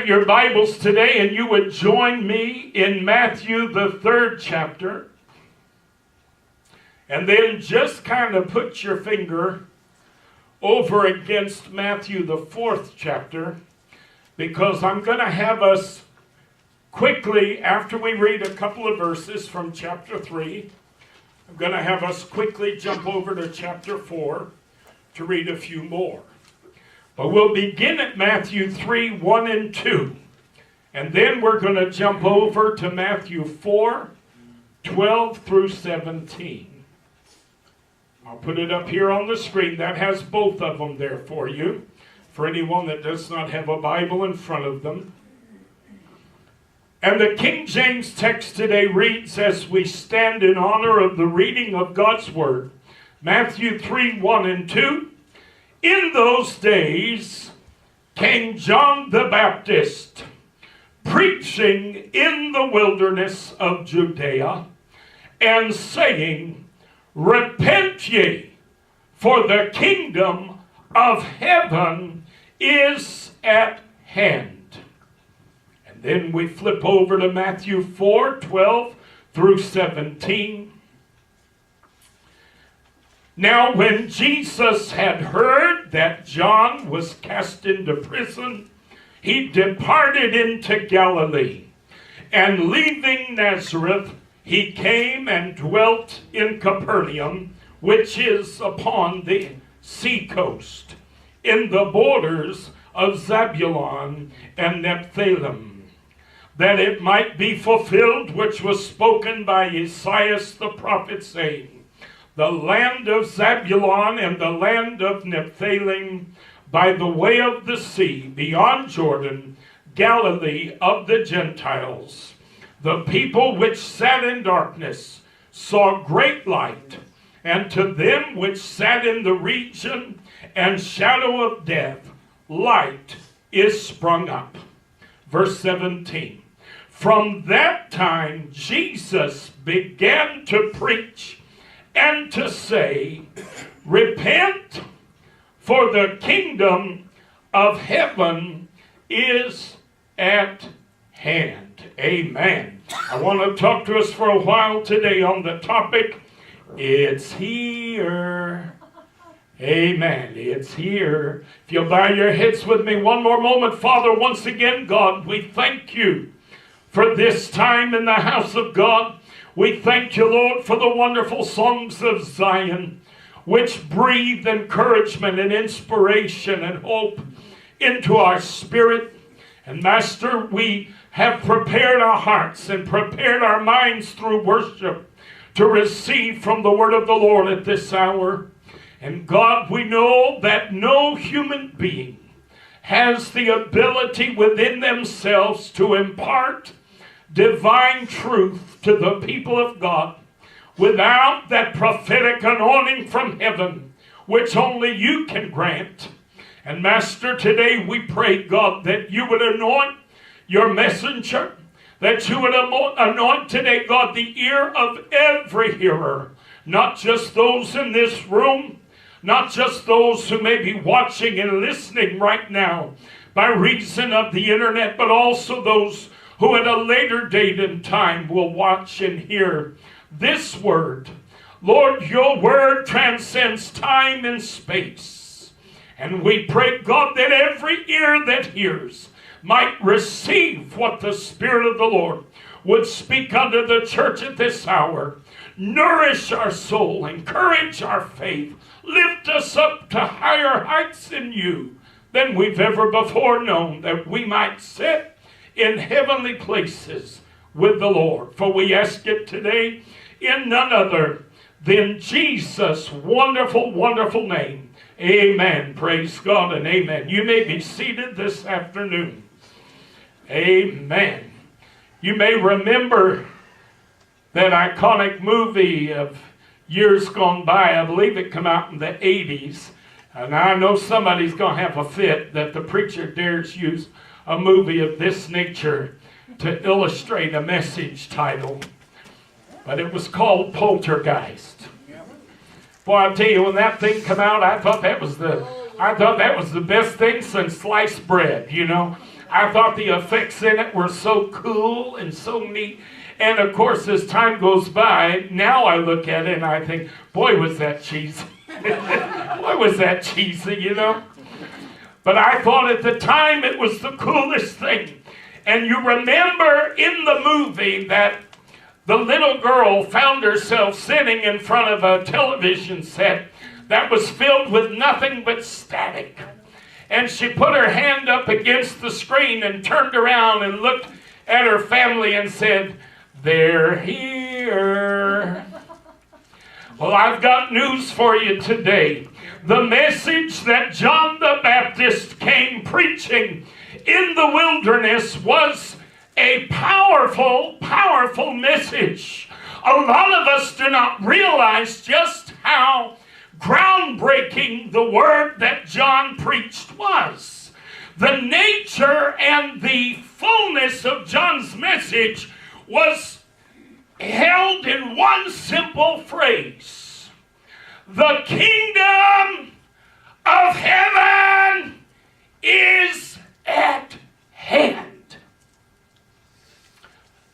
your Bibles today and you would join me in Matthew, the 3rd chapter. And then just kind of put your finger over against Matthew, the 4th chapter, because I'm going to have us quickly, after we read a couple of verses from chapter 3, I'm going to have us quickly jump over to chapter 4 to read a few more. But we'll begin at Matthew 3, 1 and 2. And then we're going to jump over to Matthew 4, 12 through 17. I'll put it up here on the screen. That has both of them there for you, for anyone that does not have a Bible in front of them. And the King James text today reads, as we stand in honor of the reading of God's Word, Matthew 3, 1 and 2. In those days came John the Baptist, preaching in the wilderness of Judea, and saying, Repent ye, for the kingdom of heaven is at hand. And then we flip over to Matthew 4, 12 through 17. Now when Jesus had heard that John was cast into prison, he departed into Galilee. And leaving Nazareth, he came and dwelt in Capernaum, which is upon the seacoast, in the borders of Zebulun and Nephthalim, that it might be fulfilled which was spoken by Isaiah the prophet, saying, The land of Zebulun and the land of Nephthalim, by the way of the sea, beyond Jordan, Galilee of the Gentiles. The people which sat in darkness saw great light, and to them which sat in the region and shadow of death, light is sprung up. Verse 17. From that time Jesus began to preach and to say, Repent, for the kingdom of heaven is at hand. Amen. I want to talk to us for a while today on the topic, It's here. Amen. It's here. If you'll bow your heads with me one more moment. Father, once again, God, we thank you for this time in the house of God. We thank you, Lord, for the wonderful songs of Zion, which breathe encouragement and inspiration and hope into our spirit. And Master, we have prepared our hearts and prepared our minds through worship to receive from the word of the Lord at this hour. And God, we know that no human being has the ability within themselves to impart divine truth to the people of God without that prophetic anointing from heaven, which only you can grant. And Master, today we pray, God, that you would anoint your messenger, that you would anoint today, God, the ear of every hearer, not just those in this room, not just those who may be watching and listening right now by reason of the internet, but also those who at a later date and time will watch and hear this word. Lord, your word transcends time and space. And we pray, God, that every ear that hears might receive what the Spirit of the Lord would speak unto the church at this hour. Nourish our soul, encourage our faith, lift us up to higher heights in you than we've ever before known, that we might sit in heavenly places with the Lord. For we ask it today in none other than Jesus' wonderful, wonderful name. Amen. Praise God and amen. You may be seated this afternoon. Amen. You may remember that iconic movie of years gone by. I believe it came out in the 80s. And I know somebody's going to have a fit that the preacher dares use a movie of this nature to illustrate a message title. But it was called Poltergeist. Boy, I tell you, when that thing came out, I thought that was the best thing since sliced bread, you know. I thought the effects in it were so cool and so neat. And of course, as time goes by, now I look at it and I think, boy, was that cheesy. Boy, was that cheesy, you know? But I thought at the time it was the coolest thing. And you remember in the movie that the little girl found herself sitting in front of a television set that was filled with nothing but static. And she put her hand up against the screen and turned around and looked at her family and said, "They're here." Well, I've got news for you today. The message that John the Baptist came preaching in the wilderness was a powerful, powerful message. A lot of us do not realize just how groundbreaking the word that John preached was. The nature and the fullness of John's message was held in one simple phrase: the kingdom of heaven is at hand.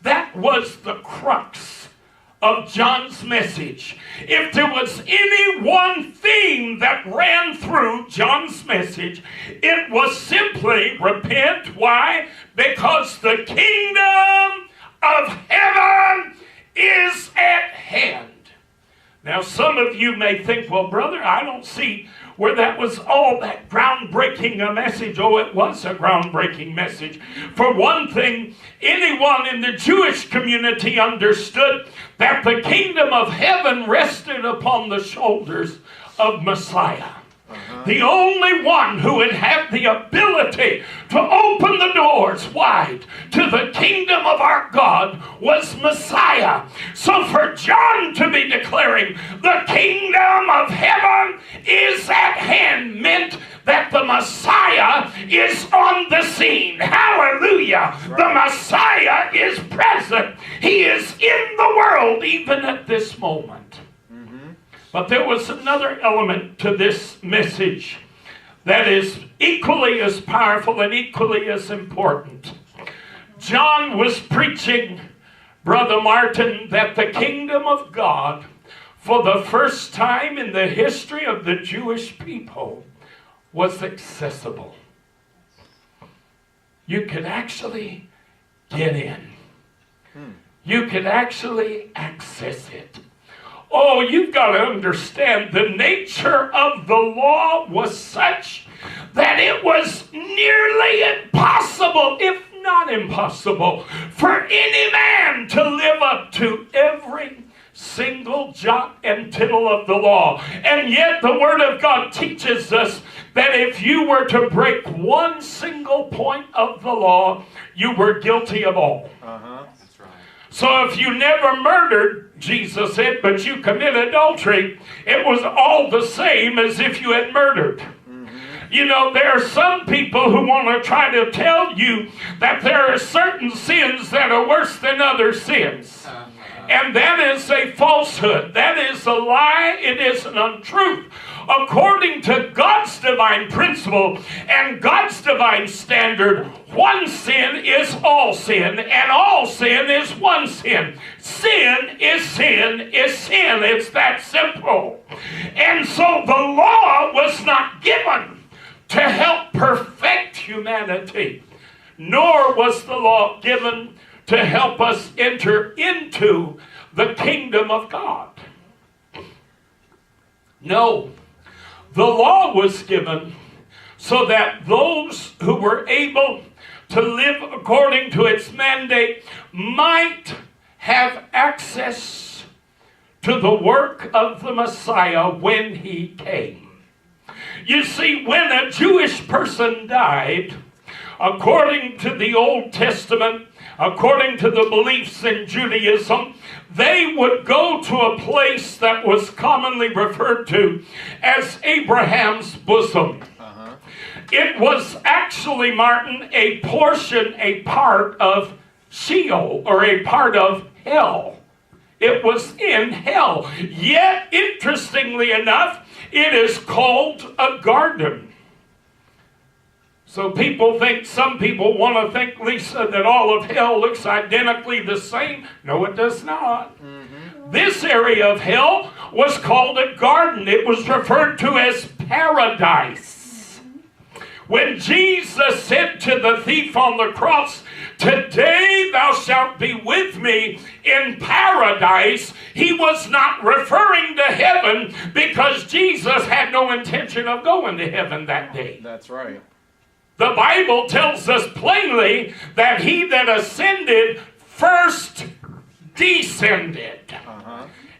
That was the crux of John's message. If there was any one theme that ran through John's message, it was simply repent. Why? Because the kingdom of heaven is at hand. Now, some of you may think, well, brother, I don't see where that was all that groundbreaking a message. Oh, it was a groundbreaking message. For one thing, anyone in the Jewish community understood that the kingdom of heaven rested upon the shoulders of Messiah. The only one who would have the ability to open the doors wide to the kingdom of our God was Messiah. So for John to be declaring the kingdom of heaven is at hand meant that the Messiah is on the scene. Hallelujah. Right. The Messiah is present. He is in the world even at this moment. But there was another element to this message that is equally as powerful and equally as important. John was preaching, Brother Martin, that the kingdom of God, for the first time in the history of the Jewish people, was accessible. You could actually get in. You could actually access it. Oh, you've got to understand the nature of the law was such that it was nearly impossible, if not impossible, for any man to live up to every single jot and tittle of the law. And yet the Word of God teaches us that if you were to break one single point of the law, you were guilty of all. That's right. So if you never murdered, Jesus said, but you commit adultery, it was all the same as if you had murdered. You know, there are some people who want to try to tell you that there are certain sins that are worse than other sins. And that is a falsehood. That is a lie. It is an untruth. According to God's divine principle and God's divine standard, one sin is all sin, and all sin is one sin. Sin is sin is sin. It's that simple. And so the law was not given to help perfect humanity, nor was the law given to help us enter into the kingdom of God. No, the law was given so that those who were able to live according to its mandate might have access to the work of the Messiah when he came. You see, when a Jewish person died, according to the Old Testament, according to the beliefs in Judaism, they would go to a place that was commonly referred to as Abraham's bosom. It was actually, Martin, a portion, a part of Sheol, or a part of hell. It was in hell. Yet, interestingly enough, it is called a garden. So some people want to think, Lisa, that all of hell looks identically the same. No, it does not. This area of hell was called a garden. It was referred to as paradise. When Jesus said to the thief on the cross, "Today thou shalt be with me in paradise," he was not referring to heaven, because Jesus had no intention of going to heaven that day. That's right. The Bible tells us plainly that he that ascended first descended.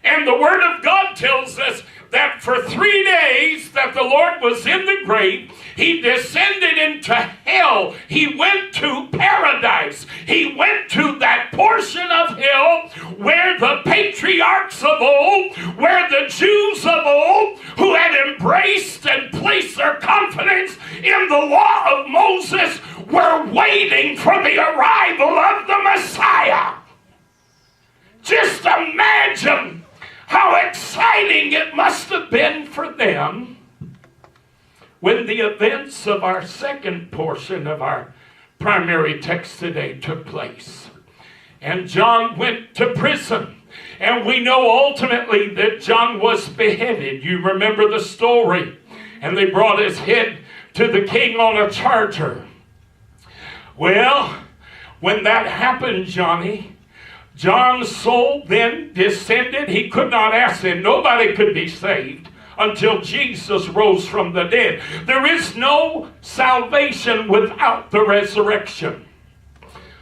And the Word of God tells us that for 3 days that the Lord was in the grave, he descended into hell. He went to paradise. He went to that portion of hell where the patriarchs of old, where the Jews of old, who had embraced and placed their confidence in the law of Moses, were waiting for the arrival of the Messiah. Just imagine how exciting it must have been for them when the events of our second portion of our primary text today took place. And John went to prison. And we know ultimately that John was beheaded. You remember the story. And they brought his head to the king on a charger. Well, when that happened, John's soul then descended. He could not ascend. Nobody could be saved until Jesus rose from the dead. There is no salvation without the resurrection.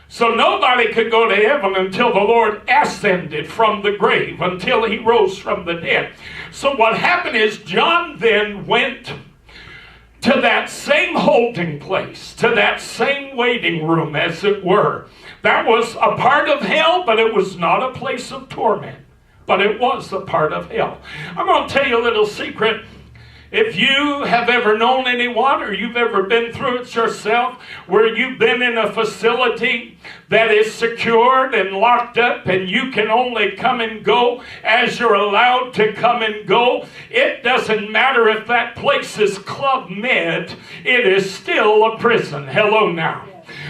So nobody could go to heaven until the Lord ascended from the grave, until he rose from the dead. So what happened is John then went to that same holding place, to that same waiting room, as it were. That was a part of hell, but it was not a place of torment. But it was a part of hell. I'm going to tell you a little secret. If you have ever known anyone, or you've ever been through it yourself, where you've been in a facility that is secured and locked up, and you can only come and go as you're allowed to come and go, it doesn't matter if that place is Club Med, it is still a prison. Hello now.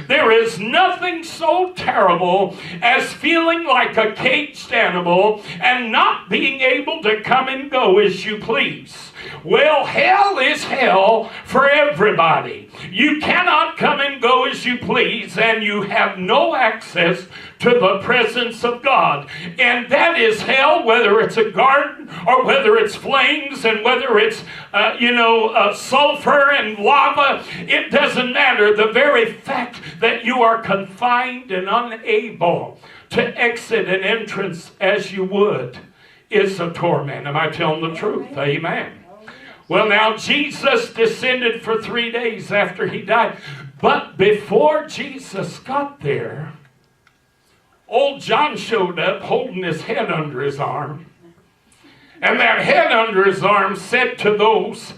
There is nothing so terrible as feeling like a caged animal and not being able to come and go as you please. Well, hell is hell for everybody. You cannot come and go as you please, and you have no access to the presence of God. And that is hell, whether it's a garden or whether it's flames and whether it's, sulfur and lava. It doesn't matter. The very fact that you are confined and unable to exit an entrance as you would is a torment. Am I telling the truth? Amen. Well, now Jesus descended for 3 days after he died. But before Jesus got there, old John showed up holding his head under his arm. And that head under his arm said to those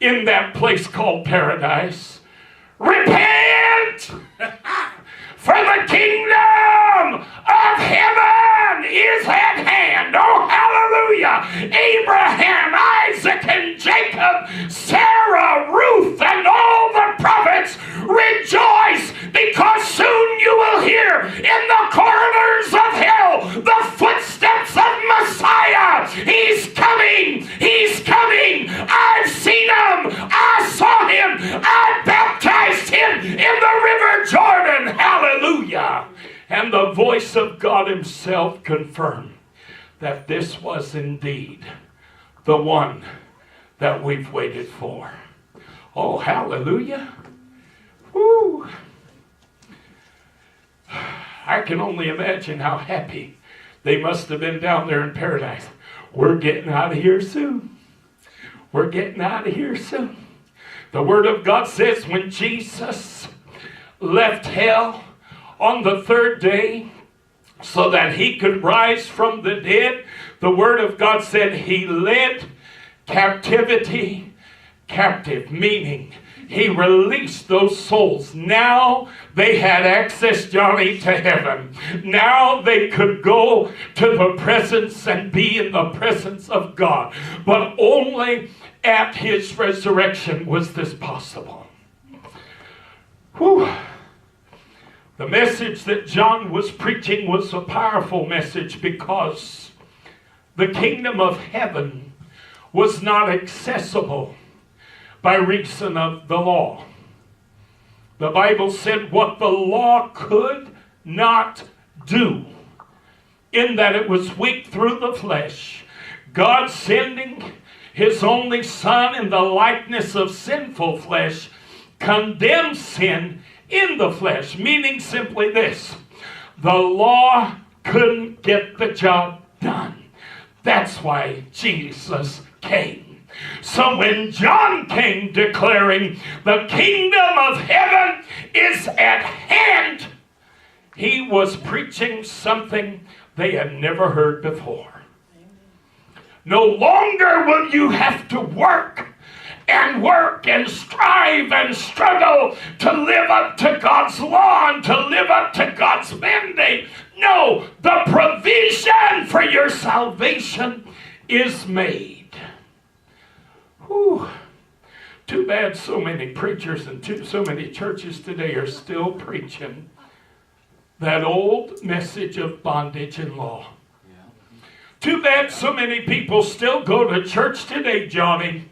in that place called paradise, "Repent! For the kingdom of heaven is at hand." Oh, hallelujah! Abraham, Isaac, and Jacob, Sarah, Ruth, and all the prophets rejoice, because soon you will hear in the corridors of hell the footsteps of Messiah. He's coming! He's coming! I've seen him! I saw him! I baptized him in the river Jordan! Hallelujah! And the voice of God himself confirmed that this was indeed the one that we've waited for. Oh, hallelujah. Woo. I can only imagine how happy they must have been down there in paradise. We're getting out of here soon. We're getting out of here soon. The Word of God says when Jesus left hell on the third day so that he could rise from the dead, the Word of God said he led captivity captive, meaning he released those souls. Now they had access, Johnny, to heaven. Now they could go to the presence and be in the presence of God. But only at his resurrection was this possible. Whew. The message that John was preaching was a powerful message because the kingdom of heaven was not accessible by reason of the law. The Bible said what the law could not do, in that it was weak through the flesh. God sending his only Son in the likeness of sinful flesh condemned sin in the flesh, meaning simply this: the law couldn't get the job done. That's why Jesus came. So when John came declaring the kingdom of heaven is at hand, he was preaching something they had never heard before. No longer will you have to work and strive and struggle to live up to God's law and to live up to God's mandate. No, the provision for your salvation is made. Whew. Too bad so many preachers and so many churches today are still preaching that old message of bondage and law. Too bad so many people still go to church today, Johnny,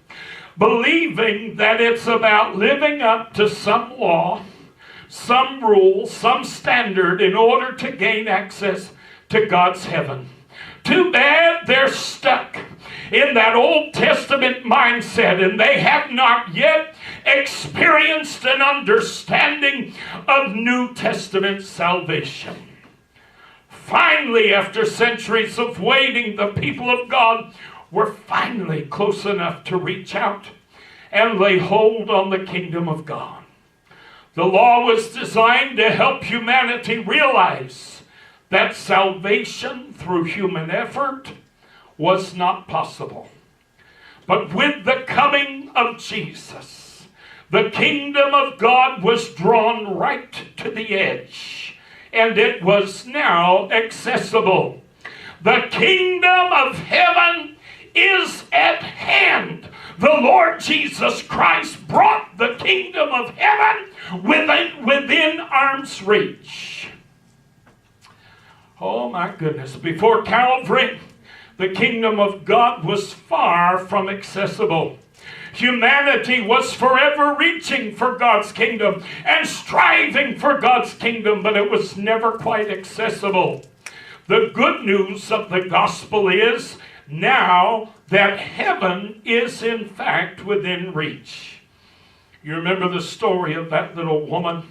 believing that it's about living up to some law, some rule, some standard in order to gain access to God's heaven. Too bad they're stuck in that Old Testament mindset and they have not yet experienced an understanding of New Testament salvation. Finally, after centuries of waiting, the people of God were finally close enough to reach out and lay hold on the kingdom of God. The law was designed to help humanity realize that salvation through human effort was not possible. But with the coming of Jesus, the kingdom of God was drawn right to the edge, and it was now accessible. The kingdom of heaven is at hand. The Lord Jesus Christ brought the kingdom of heaven within arm's reach. Oh my goodness. Before Calvary, the kingdom of God was far from accessible. Humanity was forever reaching for God's kingdom and striving for God's kingdom, but it was never quite accessible. The good news of the gospel is now that heaven is in fact within reach. You remember the story of that little woman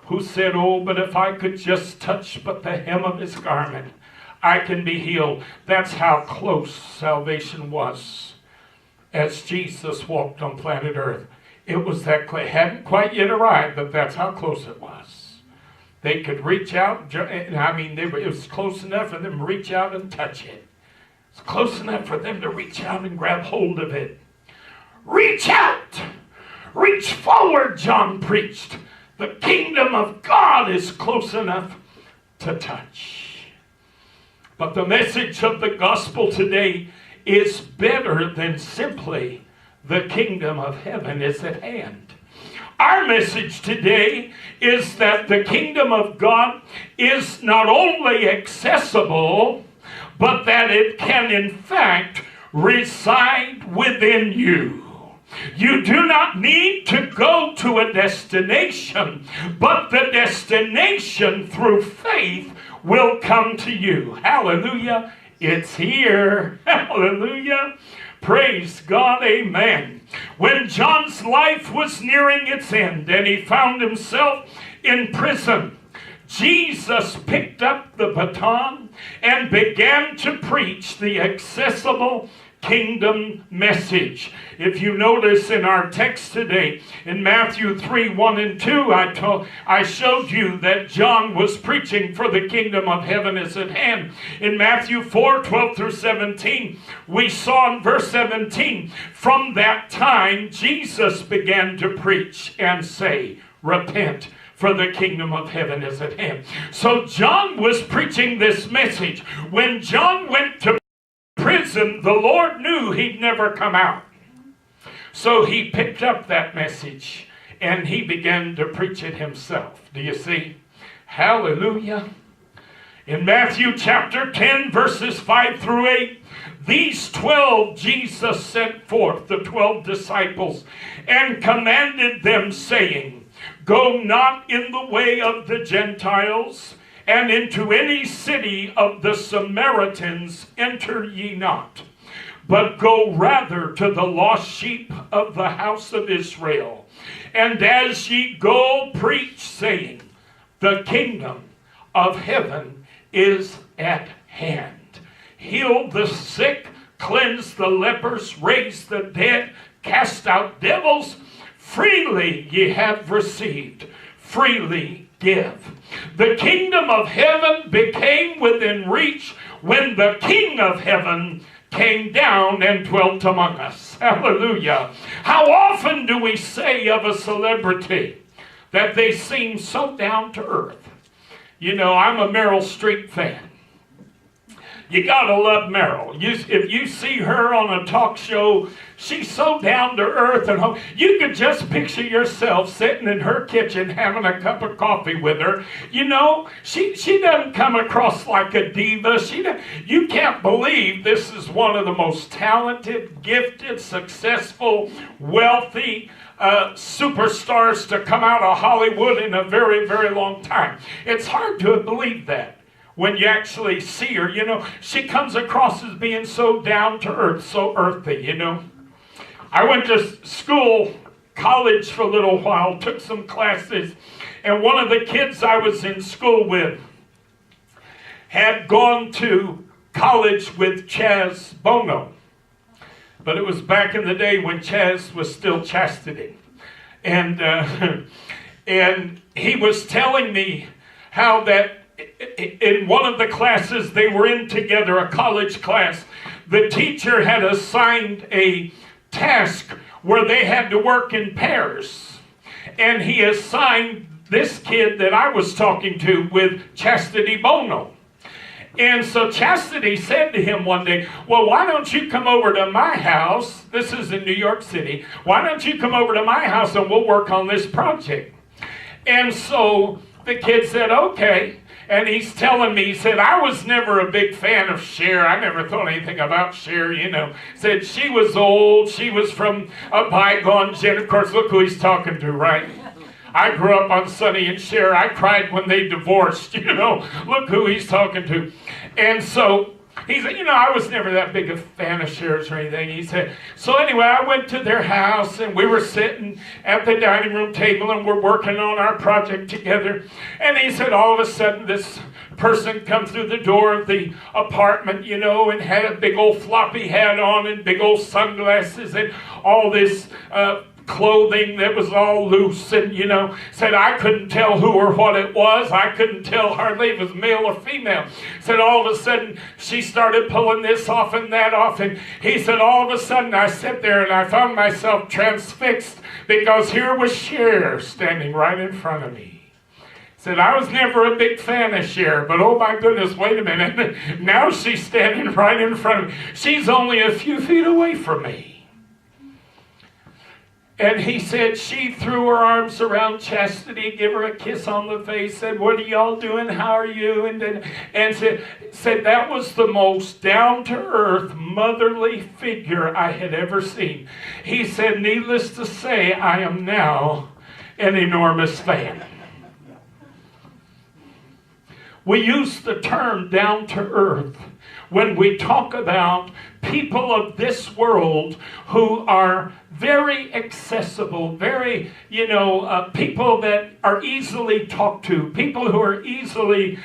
who said, "Oh, but if I could just touch but the hem of his garment, I can be healed." That's how close salvation was as Jesus walked on planet Earth. It was that close. It hadn't quite yet arrived, but that's how close it was. They could reach out. It was close enough for them to reach out and touch it. It's close enough for them to reach out and grab hold of it. Reach out. Reach forward, John preached. The kingdom of God is close enough to touch. But the message of the gospel today is better than simply the kingdom of heaven is at hand. Our message today is that the kingdom of God is not only accessible, but that it can in fact reside within you. You do not need to go to a destination, but the destination through faith will come to you. Hallelujah. It's here. Hallelujah. Praise God. Amen. When John's life was nearing its end and he found himself in prison, Jesus picked up the baton and began to preach the accessible kingdom message. If you notice in our text today, in Matthew 3:1-2, I showed you that John was preaching for the kingdom of heaven is at hand. In Matthew 4:12-17, we saw in verse 17, from that time Jesus began to preach and say, "Repent, for the kingdom of heaven is at hand." So John was preaching this message. When John went to prison, the Lord knew he'd never come out. So he picked up that message and he began to preach it himself. Do you see? Hallelujah. In Matthew chapter 10, verses 5 through 8, these 12 Jesus sent forth, the 12 disciples, and commanded them, saying, Go not in the way of the Gentiles, and into any city of the Samaritans enter ye not, but go rather to the lost sheep of the house of Israel. And as ye go, preach, saying, The kingdom of heaven is at hand. Heal the sick, cleanse the lepers, raise the dead, cast out devils. Freely ye have received, freely give. The kingdom of heaven became within reach when the King of heaven came down and dwelt among us. Hallelujah. How often do we say of a celebrity that they seem so down to earth? You know, I'm a Meryl Streep fan. You gotta love Meryl. If you see her on a talk show, she's so down to earth and home. You could just picture yourself sitting in her kitchen having a cup of coffee with her. You know, she doesn't come across like a diva. You can't believe this is one of the most talented, gifted, successful, wealthy superstars to come out of Hollywood in a very, very long time. It's hard to believe that. When you actually see her, you know, she comes across as being so down to earth, so earthy, you know. I went to college for a little while, took some classes, and one of the kids I was in school with had gone to college with Chaz Bono. But it was back in the day when Chaz was still Chastity. And he was telling me how that in one of the classes they were in together, a college class, the teacher had assigned a task where they had to work in pairs. And he assigned this kid that I was talking to with Chastity Bono. And so Chastity said to him one day, well, why don't you come over to my house? This is in New York City. Why don't you come over to my house and we'll work on this project? And so the kid said, okay. And he's telling me, he said, I was never a big fan of Cher. I never thought anything about Cher, you know. Said she was old. She was from a bygone gen. Of course, look who he's talking to, right? I grew up on Sonny and Cher. I cried when they divorced, you know. Look who he's talking to. And so he said, you know, I was never that big a fan of Cher's or anything. He said, so anyway, I went to their house and we were sitting at the dining room table and we're working on our project together. And he said, all of a sudden this person come through the door of the apartment, you know, and had a big old floppy hat on and big old sunglasses and all this clothing that was all loose, and you know, said I couldn't tell who or what it was. I couldn't tell hardly if it was male or female. Said all of a sudden she started pulling this off and that off, and he said all of a sudden I sat there and I found myself transfixed because here was Cher standing right in front of me. Said I was never a big fan of Cher, but oh my goodness, wait a minute. Now she's standing right in front of me. She's only a few feet away from me. And he said she threw her arms around Chastity, gave her a kiss on the face, said, what are y'all doing? How are you? And said that was the most down-to-earth, motherly figure I had ever seen. He said, needless to say, I am now an enormous fan. We use the term down-to-earth when we talk about people of this world who are very accessible, very, people that are easily talked to, people who are easily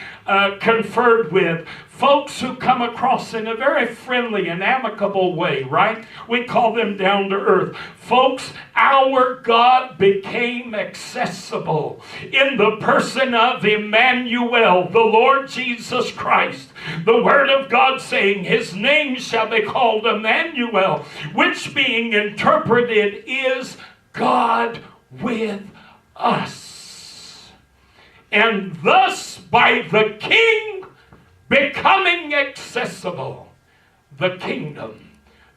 conferred with, folks who come across in a very friendly and amicable way, right? We call them down to earth. Folks, our God became accessible in the person of Emmanuel, the Lord Jesus Christ. The Word of God saying, His name shall be called Emmanuel, which being interpreted is God with us. And thus, by the King becoming accessible, the kingdom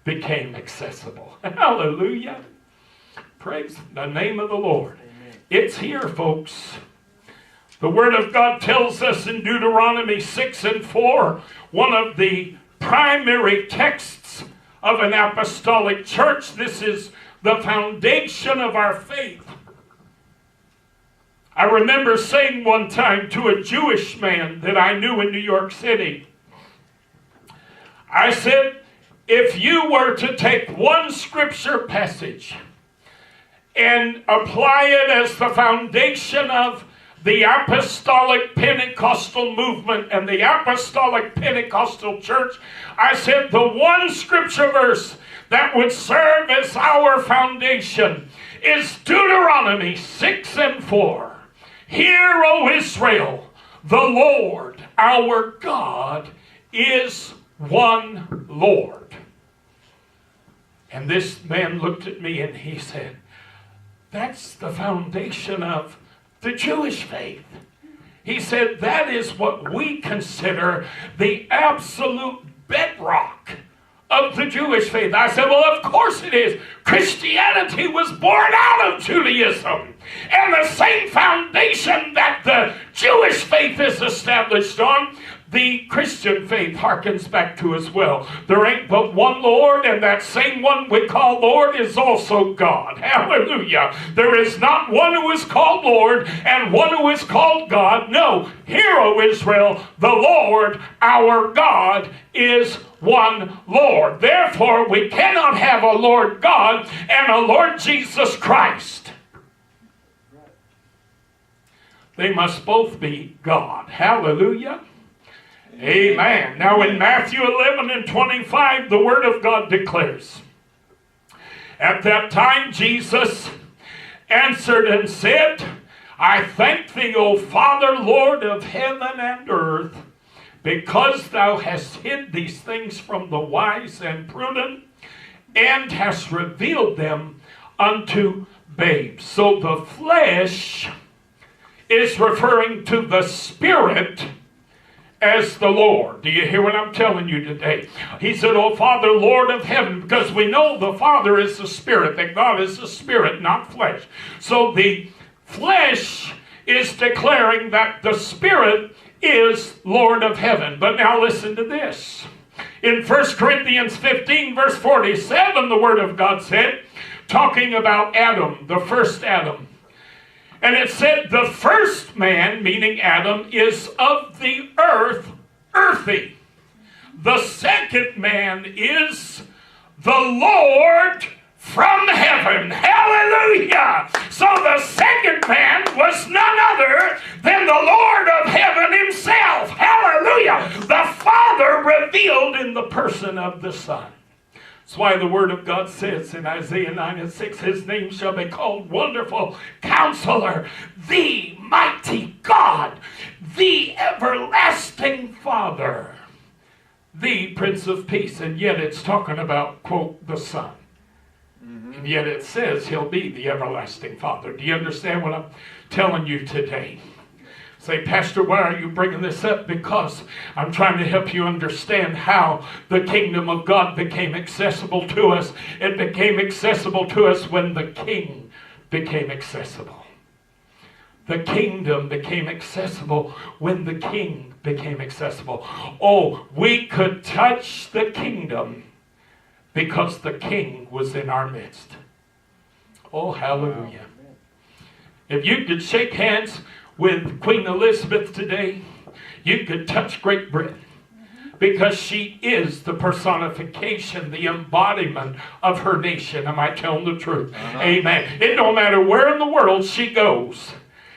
became accessible. Hallelujah. Praise the name of the Lord. It's here, folks. The Word of God tells us in Deuteronomy 6:4, one of the primary texts of an apostolic church. This is the foundation of our faith. I remember saying one time to a Jewish man that I knew in New York City, I said, if you were to take one scripture passage and apply it as the foundation of the apostolic Pentecostal movement and the apostolic Pentecostal church, I said the one scripture verse that would serve as our foundation is Deuteronomy 6:4. Hear, O Israel, the Lord our God is one Lord. And this man looked at me and he said, that's the foundation of the Jewish faith. He said, that is what we consider the absolute bedrock of the Jewish faith. I said, well, of course it is. Christianity was born out of Judaism. And the same foundation that the Jewish faith is established on, the Christian faith harkens back to as well. There ain't but one Lord, and that same one we call Lord is also God. Hallelujah. There is not one who is called Lord and one who is called God. No. Hear, O Israel, the Lord our God is one Lord. Therefore, we cannot have a Lord God and a Lord Jesus Christ. They must both be God. Hallelujah. Amen. Now in Matthew 11:25, the Word of God declares, at that time Jesus answered and said, I thank thee, O Father, Lord of heaven and earth, because thou hast hid these things from the wise and prudent, and hast revealed them unto babes. So the flesh is referring to the Spirit as the Lord. Do you hear what I'm telling you today? He said, oh Father, Lord of heaven, because we know the Father is the Spirit, that God is the Spirit, not flesh. So the flesh is declaring that the Spirit is Lord of heaven. But now listen to this. In 1 Corinthians 15, verse 47, the Word of God said, talking about Adam, the first Adam, and it said, the first man, meaning Adam, is of the earth, earthy. The second man is the Lord from heaven. Hallelujah! So the second man was none other than the Lord of heaven himself. Hallelujah! The Father revealed in the person of the Son. That's why the Word of God says in Isaiah 9:6, his name shall be called Wonderful Counselor, the Mighty God, the Everlasting Father, the Prince of Peace. And yet it's talking about, quote, the Son. And yet it says he'll be the Everlasting Father. Do you understand what I'm telling you today? Say, Pastor, why are you bringing this up? Because I'm trying to help you understand how the kingdom of God became accessible to us. It became accessible to us when the King became accessible. The kingdom became accessible when the King became accessible. Oh, we could touch the kingdom because the King was in our midst. Oh, hallelujah. If you could shake hands with Queen Elizabeth today, you could touch Great Britain, because she is the personification, the embodiment of her nation. Am I telling the truth? Amen. It don't matter where in the world she goes.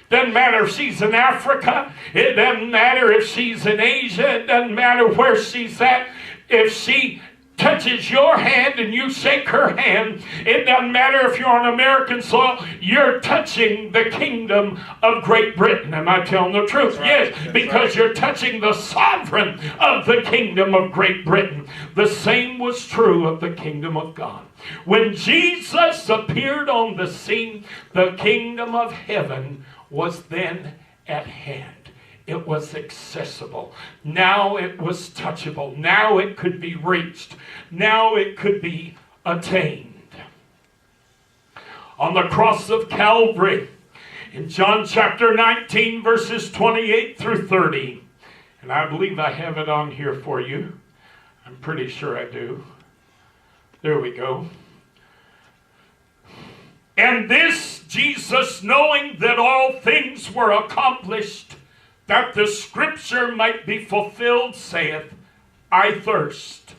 Doesn't matter if she's in Africa. It doesn't matter if she's in Asia. It doesn't matter where she's at. If she touches your hand and you shake her hand, it doesn't matter if you're on American soil, you're touching the kingdom of Great Britain. Am I telling the truth? Yes, because you're touching the sovereign of the kingdom of Great Britain. The same was true of the kingdom of God. When Jesus appeared on the scene, the kingdom of heaven was then at hand. It was accessible. Now it was touchable. Now it could be reached. Now it could be attained. On the cross of Calvary, In John chapter 19, verses 28 through 30. And I believe I have it on here for you. I'm pretty sure I do. There we go. And this Jesus, knowing that all things were accomplished, that the scripture might be fulfilled, saith, I thirst.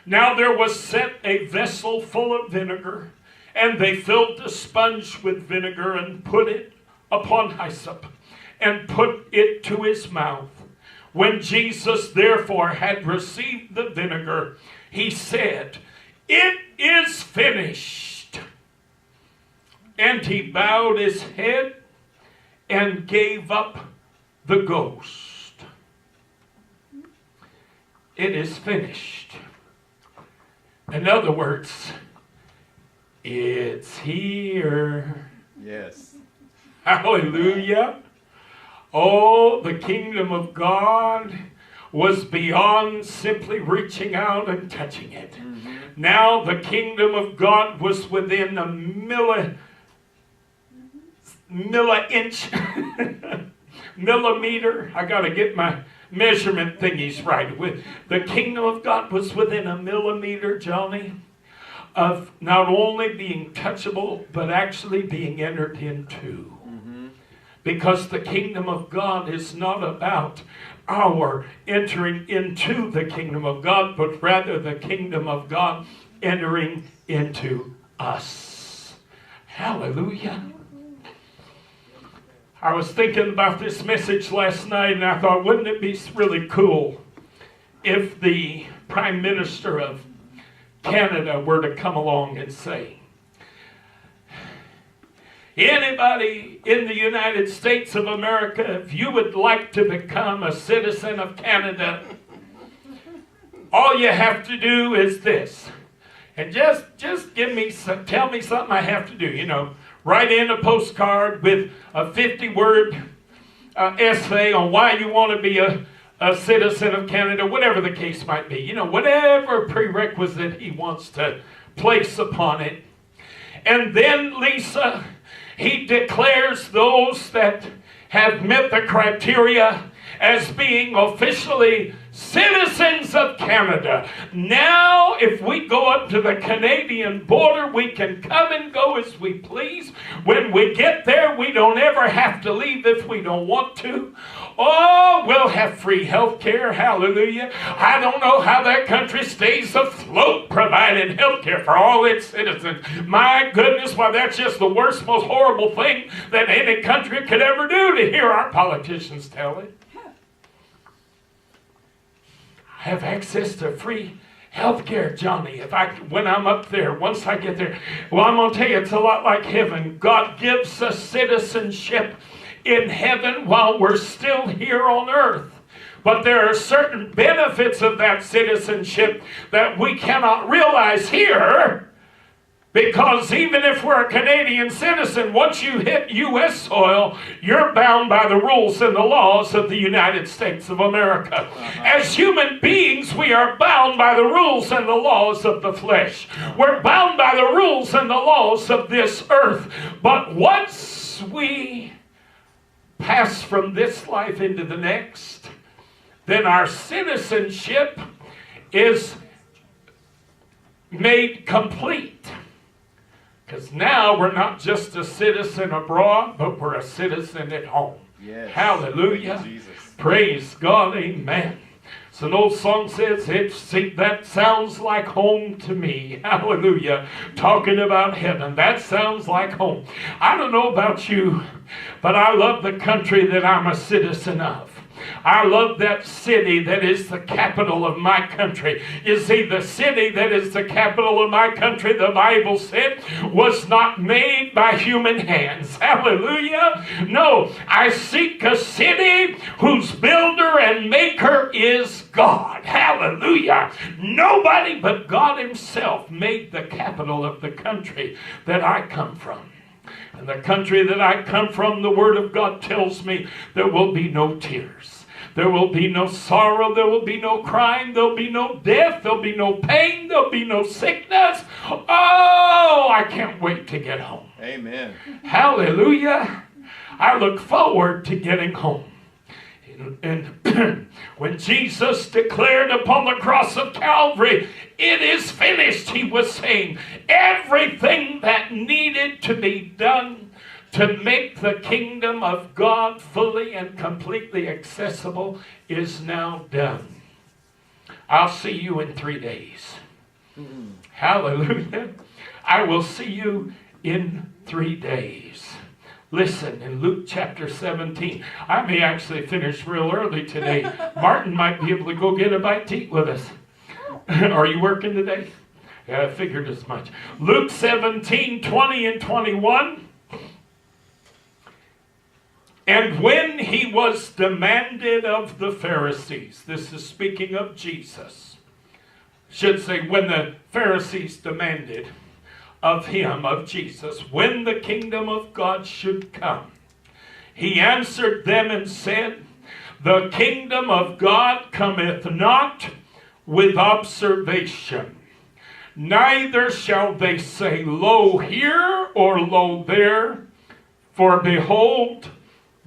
Now there was set a vessel full of vinegar, and they filled the sponge with vinegar and put it upon hyssop, and put it to his mouth. When Jesus therefore had received the vinegar, he said, It is finished. And he bowed his head and gave up the ghost. It is finished. In other words, it's here. Yes. Hallelujah. Oh, the kingdom of God was beyond simply reaching out and touching it. Mm-hmm. Now the kingdom of God was within a millimeter. I got to get my measurement thingies right. The kingdom of God was within a millimeter, Johnny, of not only being touchable, but actually being entered into. Because the kingdom of God is not about our entering into the kingdom of God, but rather the kingdom of God entering into us. Hallelujah. I was thinking about this message last night, and I thought, wouldn't it be really cool if the Prime Minister of Canada were to come along and say, anybody in the United States of America, if you would like to become a citizen of Canada, all you have to do is this. And just tell me something I have to do. Write in a postcard with a 50-word essay on why you want to be a citizen of Canada, whatever the case might be. Whatever prerequisite he wants to place upon it. And then, Lisa, he declares those that have met the criteria as being officially citizens of Canada. Now, if we go up to the Canadian border, we can come and go as we please. When we get there, we don't ever have to leave if we don't want to. Oh, we'll have free health care. Hallelujah. I don't know how that country stays afloat providing health care for all its citizens. My goodness, why that's just the worst, most horrible thing that any country could ever do, to hear our politicians tell it. I have access to free health care, Johnny, when I'm up there, once I get there. Well, I'm going to tell you, it's a lot like heaven. God gives us citizenship in heaven while we're still here on earth. But there are certain benefits of that citizenship that we cannot realize here, because even if we're a Canadian citizen, once you hit U.S. soil, you're bound by the rules and the laws of the United States of America. As human beings, we are bound by the rules and the laws of the flesh. We're bound by the rules and the laws of this earth. But once we pass from this life into the next, then our citizenship is made complete. Because now we're not just a citizen abroad, but we're a citizen at home. Yes. Hallelujah. Praise God. Amen. So an old song says, that sounds like home to me. Hallelujah. Talking about heaven. That sounds like home. I don't know about you, but I love the country that I'm a citizen of. I love that city that is the capital of my country. You see, the city that is the capital of my country, the Bible said, was not made by human hands. Hallelujah. No, I seek a city whose builder and maker is God. Hallelujah. Nobody but God himself made the capital of the country that I come from. And the country that I come from, the Word of God tells me there will be no tears. There will be no sorrow. There will be no crying. There will be no death. There will be no pain. There will be no sickness. Oh, I can't wait to get home. Amen. Hallelujah. I look forward to getting home. And when Jesus declared upon the cross of Calvary, it is finished, he was saying, everything that needed to be done to make the kingdom of God fully and completely accessible is now done. I'll see you in 3 days. Hallelujah. I will see you in 3 days. Listen, in Luke chapter 17, I may actually finish real early today. Martin might be able to go get a bite to eat with us. Are you working today? Yeah, I figured as much. Luke 17, 20 and 21. And when he was demanded of the Pharisees, this is speaking of Jesus, should say when the Pharisees demanded of him, of Jesus, when the kingdom of God should come, he answered them and said, the kingdom of God cometh not with observation, neither shall they say, lo here or lo there, for behold,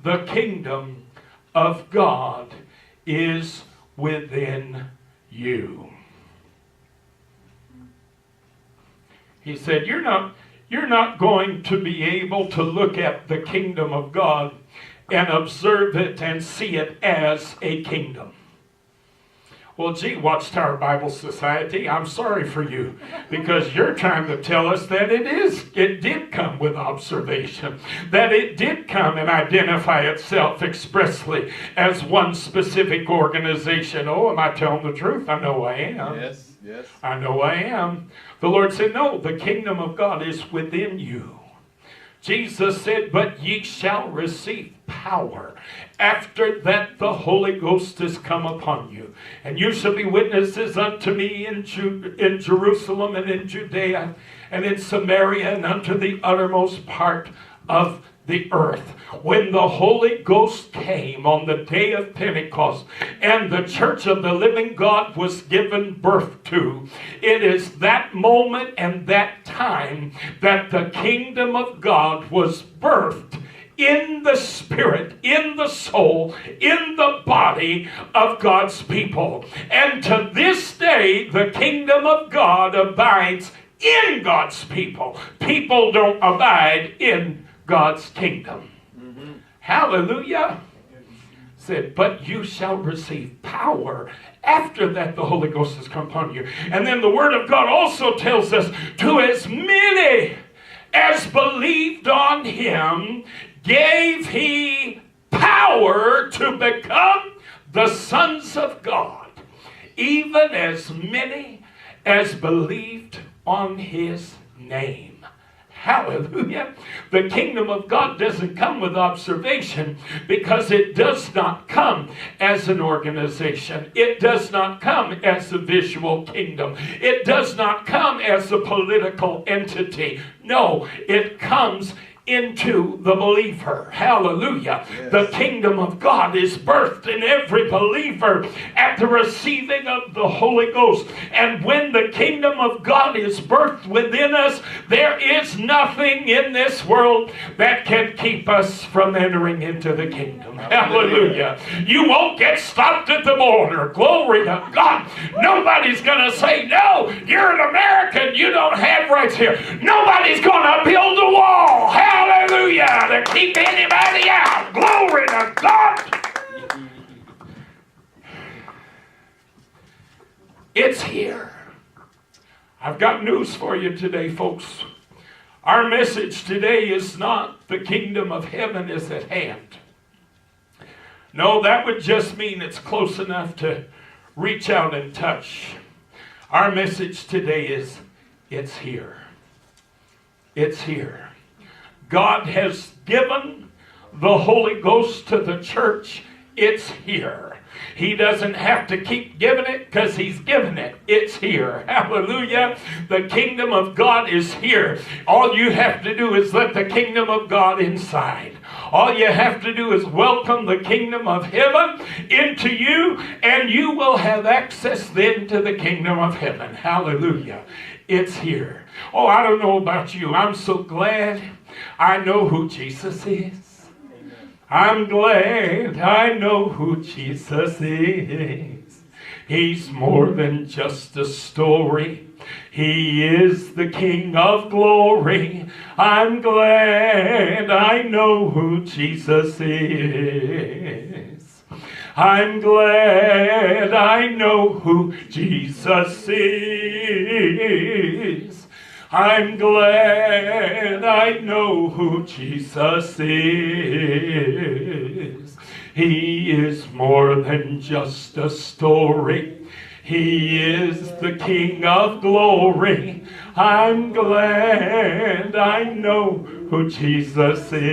the kingdom of God is within you. He said, you're not going to be able to look at the kingdom of God and observe it and see it as a kingdom. Well, gee, Watchtower Bible Society, I'm sorry for you, because you're trying to tell us that it did come with observation, that it did come and identify itself expressly as one specific organization. Oh, am I telling the truth? I know I am. Yes, yes. I know I am. The Lord said, no, the kingdom of God is within you. Jesus said, but ye shall receive power after that the Holy Ghost is come upon you. And you shall be witnesses unto me in Jerusalem and in Judea and in Samaria and unto the uttermost part of the earth. When the Holy Ghost came on the day of Pentecost and the church of the living God was given birth to, it is that moment and that time that the kingdom of God was birthed in the spirit, in the soul, in the body of God's people. And to this day, the kingdom of God abides in God's people. People don't abide in God's kingdom. Hallelujah. Said, but you shall receive power after that the Holy Ghost has come upon you. And then the Word of God also tells us, to as many as believed on him, gave he power to become the sons of God, even as many as believed on his name. Hallelujah. The kingdom of God doesn't come with observation, because it does not come as an organization. It does not come as a visual kingdom. It does not come as a political entity. No, it comes into the believer. Hallelujah. Yes. The kingdom of God is birthed in every believer at the receiving of the Holy Ghost. And when the kingdom of God is birthed within us, there is nothing in this world that can keep us from entering into the kingdom. Hallelujah. You won't get stopped at the border. Glory to God. Nobody's going to say, no, you're an American, you don't have rights here. Nobody's going to build a wall. Hallelujah, to keep anybody out. Glory to God. It's here. I've got news for you today, folks. Our message today is not the kingdom of heaven is at hand. No, that would just mean it's close enough to reach out and touch. Our message today is, it's here. It's here. God has given the Holy Ghost to the church. It's here. He doesn't have to keep giving it, because he's given it. It's here. Hallelujah. The kingdom of God is here. All you have to do is let the kingdom of God inside. All you have to do is welcome the kingdom of heaven into you, and you will have access then to the kingdom of heaven. Hallelujah. It's here. Oh, I don't know about you. I'm so glad I know who Jesus is. I'm glad I know who Jesus is. He's more than just a story. He is the King of glory. I'm glad I know who Jesus is. I'm glad I know who Jesus is. I'm glad I know who Jesus is. He is more than just a story. He is the King of glory. I'm glad I know who Jesus is.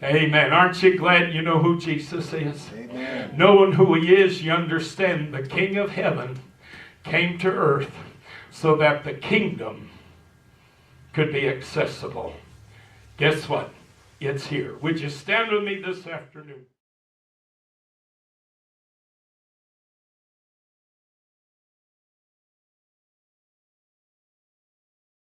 Amen. Aren't you glad you know who Jesus is? Amen. Knowing who he is, you understand the King of heaven came to earth so that the kingdom could be accessible. Guess what? It's here. Would you stand with me this afternoon?